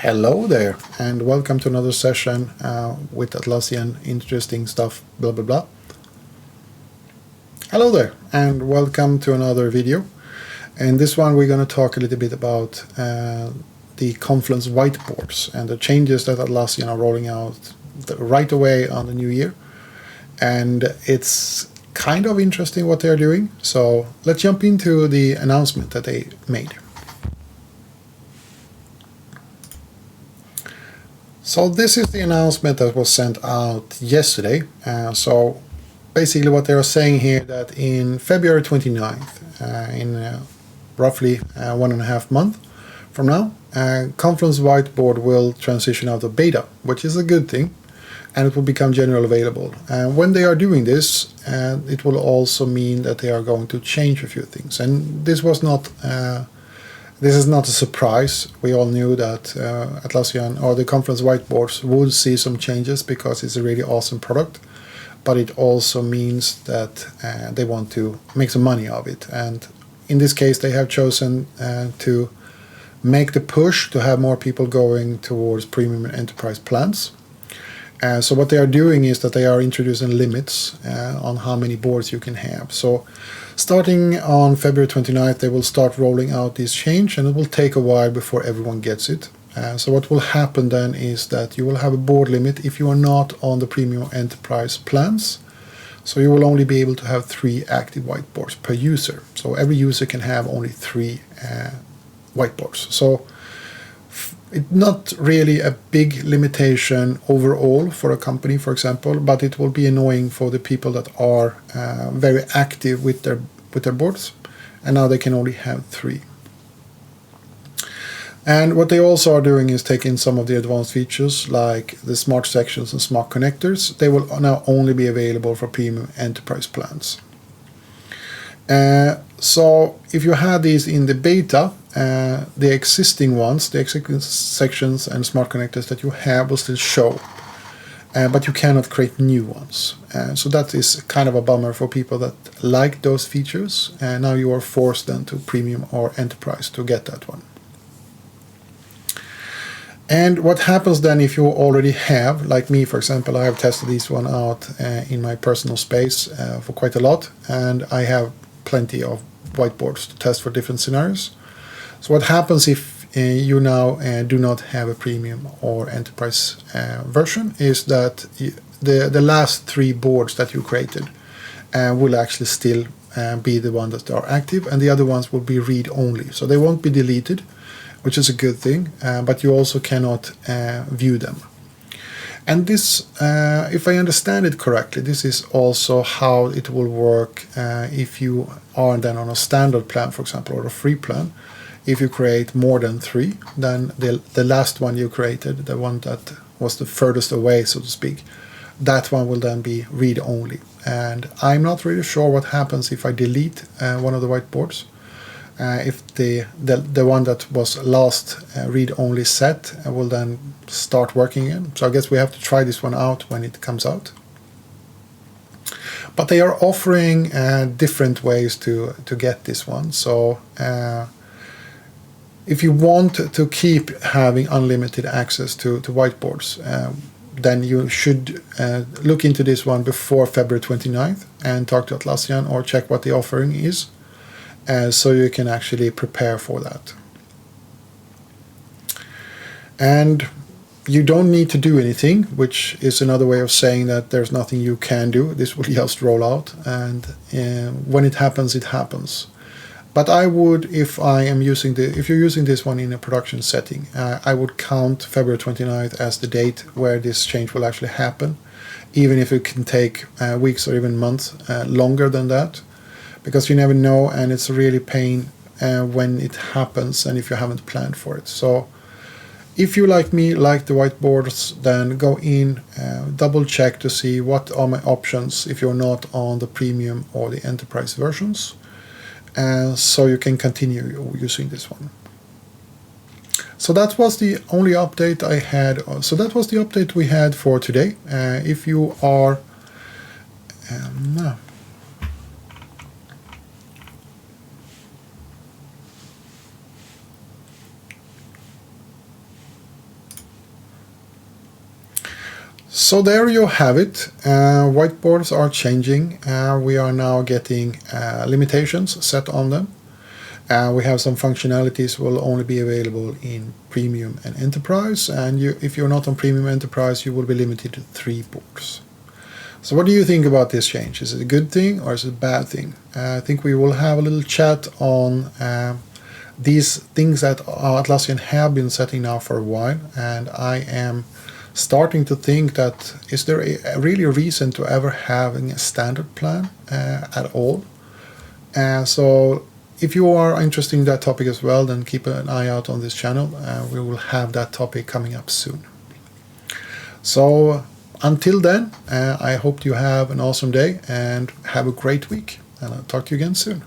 Hello there, and welcome to another session with Atlassian interesting stuff, blah blah blah. Hello there, and welcome to another video. In this one we're going to talk a little bit about the Confluence Whiteboards and the changes that Atlassian are rolling out right away on the new year. And it's kind of interesting what they're doing, so let's jump into the announcement that they made. So this is the announcement that was sent out yesterday. So basically what they are saying here that in February 29th, in roughly 1.5 months from now, Confluence Whiteboard will transition out of beta, which is a good thing, and it will become generally available. And when they are doing this, it will also mean that they are going to change a few things. And this was not This is not a surprise. We all knew that Atlassian or the Confluence Whiteboards would see some changes because it's a really awesome product, but it also means that they want to make some money of it. And in this case, they have chosen to make the push to have more people going towards premium and enterprise plans. So what they are doing is that they are introducing limits on how many boards you can have. So starting on February 29th, they will start rolling out this change, and it will take a while before everyone gets it. So what will happen then is that you will have a board limit if you are not on the premium enterprise plans. So you will only be able to have 3 active whiteboards per user. So every user can have only 3 whiteboards. So it's not really a big limitation overall for a company, for example, but it will be annoying for the people that are very active with their boards, and now they can only have 3. And what they also are doing is taking some of the advanced features like the smart sections and smart connectors. They will now only be available for premium enterprise plans. So if you had these in the beta, the existing ones, the existing sections and smart connectors that you have will still show, but you cannot create new ones. So that is kind of a bummer for people that like those features. Now you are forced then to premium or enterprise to get that one. And what happens then if you already have, like me for example, I have tested this one out in my personal space for quite a lot, and I have plenty of whiteboards to test for different scenarios. So what happens if you now do not have a premium or enterprise version is that the last 3 boards that you created will actually still be the ones that are active, and the other ones will be read-only. So they won't be deleted, which is a good thing, but you also cannot view them. And this, if I understand it correctly, this is also how it will work if you are then on a standard plan, for example, or a free plan. If you create more than 3, then the last one you created, the one that was the furthest away, so to speak, that one will then be read-only. And I'm not really sure what happens if I delete one of the whiteboards. If the one that was last read-only set will then start working again. So I guess we have to try this one out when it comes out. But they are offering different ways to get this one. So if you want to keep having unlimited access to whiteboards, then you should look into this one before February 29th and talk to Atlassian or check what the offering is. So you can actually prepare for that. And you don't need to do anything, which is another way of saying that there's nothing you can do. This will just roll out, and when it happens, it happens. But I would, if you're using this one in a production setting, I would count February 29th as the date where this change will actually happen, even if it can take weeks or even months longer than that. Because you never know, and it's really pain when it happens and if you haven't planned for it. So if you, like me, like the whiteboards, then go in, double check to see what are my options if you're not on the premium or the enterprise versions, so you can continue using this one. So that was the only update I had. So that was the update we had for today. If you are So there you have it. Whiteboards are changing. We are now getting limitations set on them. We have some functionalities will only be available in Premium and Enterprise, and if you're not on Premium Enterprise, you will be limited to 3 boards. So what do you think about this change? Is it a good thing or is it a bad thing? I think we will have a little chat on these things that Atlassian have been setting now for a while, and I am starting to think that is there really a reason to ever having a standard plan at all? So if you are interested in that topic as well, then keep an eye out on this channel. We will have that topic coming up soon. So until then, I hope you have an awesome day and have a great week. And I'll talk to you again soon.